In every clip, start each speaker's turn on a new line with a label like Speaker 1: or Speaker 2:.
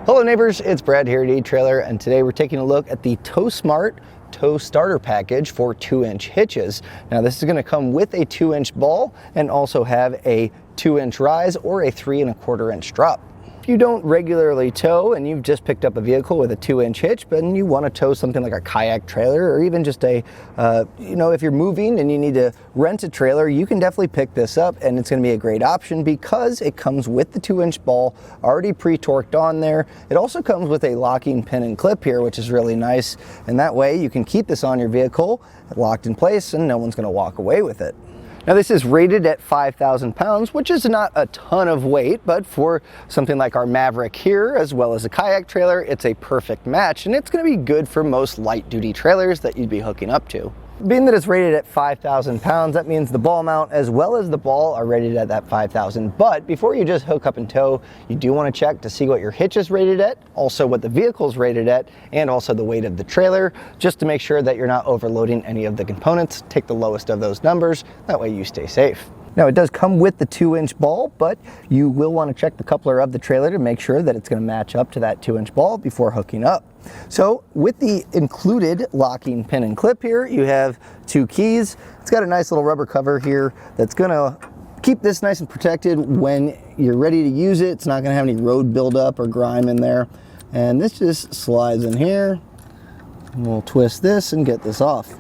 Speaker 1: Hello neighbors, it's Brad here at eTrailer, and today we're taking a look at the TowSmart tow starter package for 2-inch hitches. Now this is going to come with a 2-inch ball and also have a 2-inch rise or a 3 1/4 inch drop. If you don't regularly tow and you've just picked up a vehicle with a 2-inch hitch, but you want to tow something like a kayak trailer, or even just a, if you're moving and you need to rent a trailer, you can definitely pick this up, and it's going to be a great option because it comes with the 2-inch ball already pre-torqued on there. It also comes with a locking pin and clip here, which is really nice, and that way you can keep this on your vehicle locked in place and no one's going to walk away with it. Now this is rated at 5,000 pounds, which is not a ton of weight, but for something like our Maverick here, as well as a kayak trailer, it's a perfect match, and it's going to be good for most light duty trailers that you'd be hooking up to. Being that it's rated at 5,000 pounds, that means the ball mount as well as the ball are rated at that 5,000. But before you just hook up and tow, you do want to check to see what your hitch is rated at, also what the vehicle is rated at, and also the weight of the trailer, just to make sure that you're not overloading any of the components. Take the lowest of those numbers, that way you stay safe. Now it does come with the 2-inch ball, but you will want to check the coupler of the trailer to make sure that it's going to match up to that 2-inch ball before hooking up. So with the included locking pin and clip here, you have 2 keys. It's got a nice little rubber cover here that's going to keep this nice and protected when you're ready to use it. It's not going to have any road buildup or grime in there. And this just slides in here. And we'll twist this and get this off.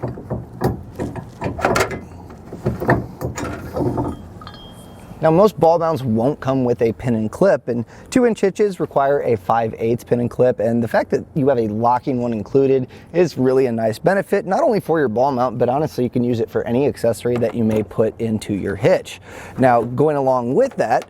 Speaker 1: Now most ball mounts won't come with a pin and clip, and 2-inch hitches require a 5/8 pin and clip, and the fact that you have a locking one included is really a nice benefit, not only for your ball mount, but honestly you can use it for any accessory that you may put into your hitch. Now going along with that,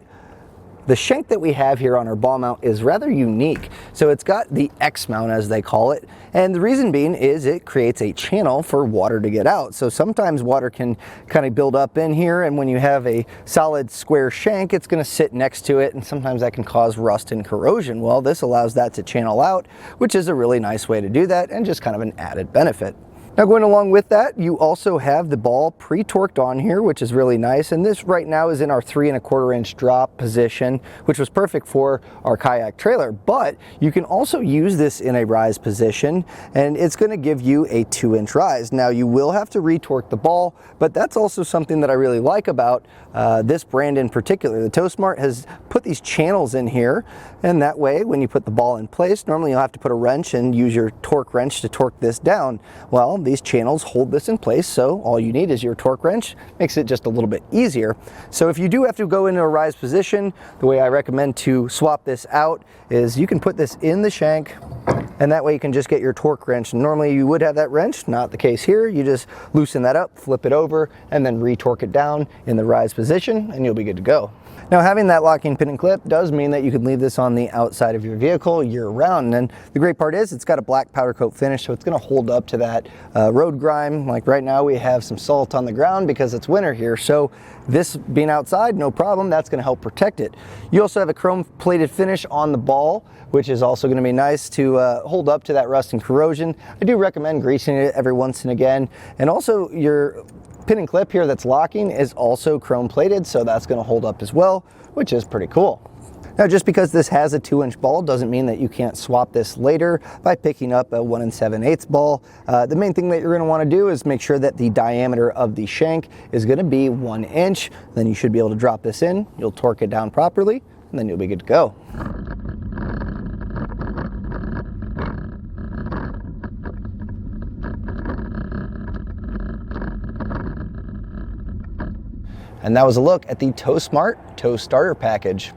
Speaker 1: the shank that we have here on our ball mount is rather unique. So it's got the X mount, as they call it, and the reason being is it creates a channel for water to get out. So sometimes water can kind of build up in here, and when you have a solid square shank, it's going to sit next to it, and sometimes that can cause rust and corrosion. Well, this allows that to channel out, which is a really nice way to do that, and just kind of an added benefit. Now going along with that, you also have the ball pre-torqued on here, which is really nice, and this right now is in our 3 1/4 inch drop position, which was perfect for our kayak trailer. But you can also use this in a rise position, and it's going to give you a 2-inch rise. Now you will have to re-torque the ball, but that's also something that I really like about this brand in particular. The TowSmart has put these channels in here, and that way when you put the ball in place, normally you'll have to put a wrench and use your torque wrench to torque this down. Well, these channels hold this in place, so all you need is your torque wrench. Makes it just a little bit easier. So if you do have to go into a rise position, the way I recommend to swap this out is you can put this in the shank, and that way you can just get your torque wrench. Normally you would have that wrench, not the case here. You just loosen that up, flip it over, and then re-torque it down in the rise position, and you'll be good to go. Now having that locking pin and clip does mean that you can leave this on the outside of your vehicle year round, and the great part is it's got a black powder coat finish, so it's going to hold up to that road grime. Like right now we have some salt on the ground because it's winter here, so this being outside, no problem, that's going to help protect it. You also have a chrome plated finish on the ball, which is also going to be nice to hold up to that rust and corrosion. I do recommend greasing it every once and again, and also your pin and clip here that's locking is also chrome plated, so that's going to hold up as well, which is pretty cool. Now just because this has a 2-inch ball doesn't mean that you can't swap this later by picking up a 1 7/8 ball. The main thing that you're going to want to do is make sure that the diameter of the shank is going to be 1 inch. Then you should be able to drop this in, you'll torque it down properly, and then you'll be good to go. And that was a look at the TowSmart tow starter package.